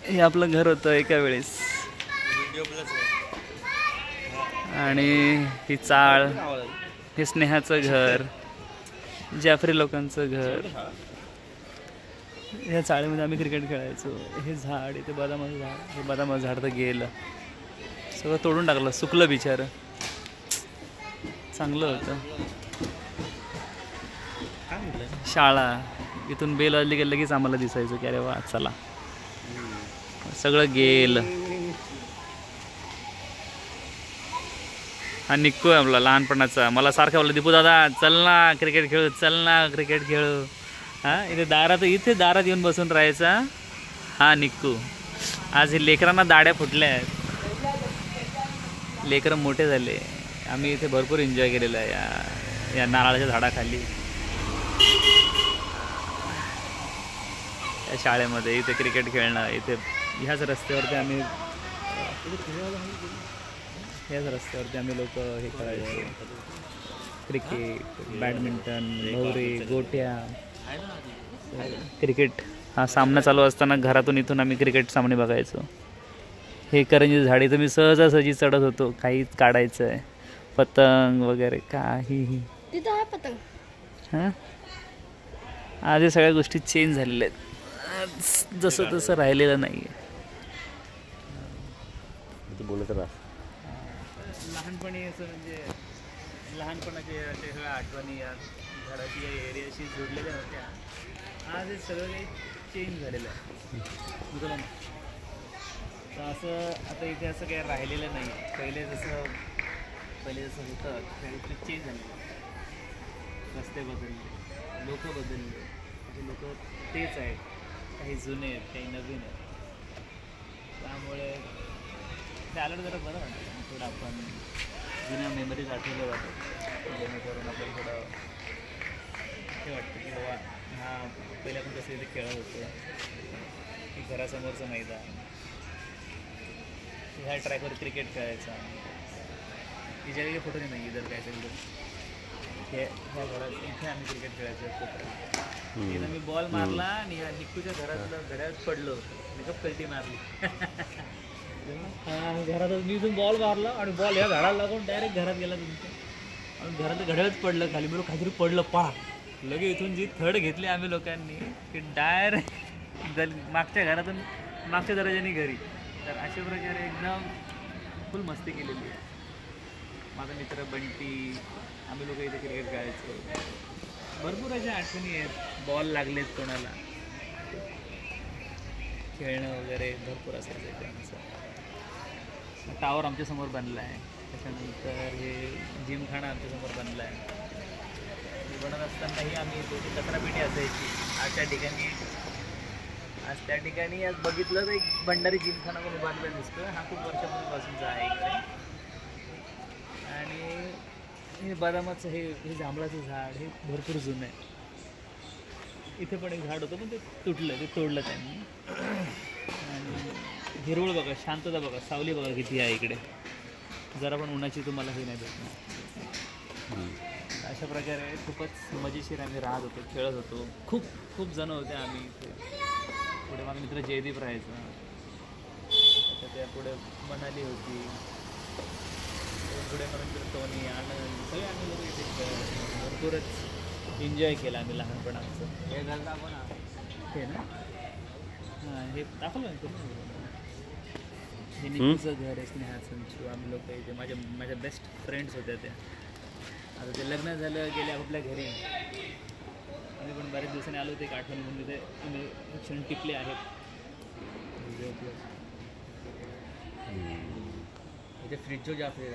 हे आपलं घर होतं एका वेळेस आणि ही चाळ, हे स्नेहाचं घर, जाफरी लोकांचं घर. ह्या चाळीमध्ये आम्ही क्रिकेट खेळायचो. हे झाड, इथे बदामाचं झाड, हे बदामाचं झाड तर गेलं, सगळं तोडून टाकलं, सुकलं बिचारं. चांगलं होतं. शाळा, इथून बेल वाजली की लगेच आम्हाला दिसायचं की अरे वा चला. सगळं गेलं. हा निक्कू आहे आपला लहानपणाचा. मला सारखा बोलला दीपू दादा चल ना क्रिकेट खेळू, चल ना क्रिकेट खेळू. हां, इथे दारात येऊन बसून राहायचा हा निक्कू. आज हे लेकरांना दाड्या फुटल्या आहेत, लेकरं मोठे झाले. आम्ही इथे भरपूर एन्जॉय केलेलं आहे या नारळाच्या झाडाखाली, या शाळेमध्ये. इथे क्रिकेट खेळणं, इथे ह्याच रस्त्यावरती आम्ही लोक हे खेळायचो. क्रिकेट, बॅडमिंटन, भवरे, गोट्या. क्रिकेट हा सामना चालू असताना घरातून इथून आम्ही क्रिकेट सामने बघायचो. हे करंजी झाडी तर मी सहजासहजी चढत होतो, काहीच काढायचं आहे, पतंग वगैरे काहीही. हां, आज हे सगळ्या गोष्टी चेंज झालेल्या आहेत, जसं तसं राहिलेलं नाही आहे. बोलत राहा. लहानपणी असं म्हणजे लहानपणाचे असे सगळ्या आठवणी या घराची या एरियाशी जोडलेल्या होत्या. आज हे सगळं काही चेंज झालेलं आहे. तर असं आता इथे असं काही राहिलेलं नाही. पहिले जसं होतं ते चेंज झालेलं. रस्ते बदलले, लोक बदलले, म्हणजे लोक तेच आहेत, काही जुने आहेत, काही नवीन आहेत. त्यामुळे ते आलं जरा बरं वाटतं. थोडं आपण जुन्या मेमरीज आठवल्या जातात, जेणेकरून आपल्याला थोडं हे वाटतं की बाबा हा पहिले आपण कसं इथे खेळत होतो, की घरासमोरचं मैदान, ह्या ट्रॅकवर क्रिकेट खेळायचा. तिच्या काही फोटो नाही जर काय असेल तर ह्या घरात इथे आम्ही क्रिकेट खेळायचो. तिथं मी बॉल मारला आणि ह्या निक्कूच्या घरातलं घड्याळात पडलो, मी कल्टी मारली. घरातच मी इथून बॉल मारला आणि बॉल ह्या झाडाला लागून डायरेक्ट घरात गेला तुमच्या, आणि घरात घड्याळच पडलं खाली. मी काहीतरी पडलं पा लगे. इथून जी थड घेतली आम्ही लोकांनी की डायरेक्ट मागच्या घरातून मागच्या दरवाजाने घरी. तर अशा प्रकारे एकदम फुल मस्ती केलेली आहे. माझा मित्र बंटी, आम्ही लोक इथे क्रिकेट खेळायचो. भरपूर अशा आठवणी आहेत. बॉल लागलेत कोणाला, खेळणं वगैरे भरपूर असायचं त्यांचं. टावर आमच्यासमोर बनला आहे. त्याच्यानंतर हे जिमखाना आमच्यासमोर बनला आहे. बनत असतानाही आम्ही थोडी कचरापेटी असायची. आज त्या ठिकाणी आज बघितलं तर एक भंडारी जिमखाना कोणी बांधला दिसतो. हा खूप वर्षापूर्वीपासूनचा आहे इकडे. आणि हे बदामाचं हे जांभळाचं झाड हे भरपूर जुनं आहे. इथे पण एक झाड होतं पण ते तुटलं, ते तोडलं त्यांनी. आणि हिरवळ बघा, शांतता बघा, सावली बघा किती आहे इकडे. जरा पण उन्हाची तुम्हाला हे नाही भेटणार. अशा प्रकारे खूपच मजेशीर आम्ही राहत होतो, खेळत होतो. खूप जण होते आम्ही इथे. पुढे माझा मित्र जयदीप राहायचा, त्याच्या पुढे मनाली होती, पुढे माझा मित्र टोनी, आनंद, सगळे आम्ही लोक इथे भरपूरच एन्जॉय केला आम्ही लहानपणाचं. हे झालं आपण हे ना, हां हे दाखवलं ना. हे निक्कूचं घर आहे, स्नेहा संचू. आम्ही लोक इथे माझ्या बेस्ट फ्रेंड्स होत्या त्या. आता ते लग्न झालं, गेले आपापल्या घरी. आम्ही पण बऱ्याच दिवसांनी आलो होते, एक आठवण म्हणून तिथे आम्ही क्षण टिकले आहेत. इथे फ्रीजो जाफरी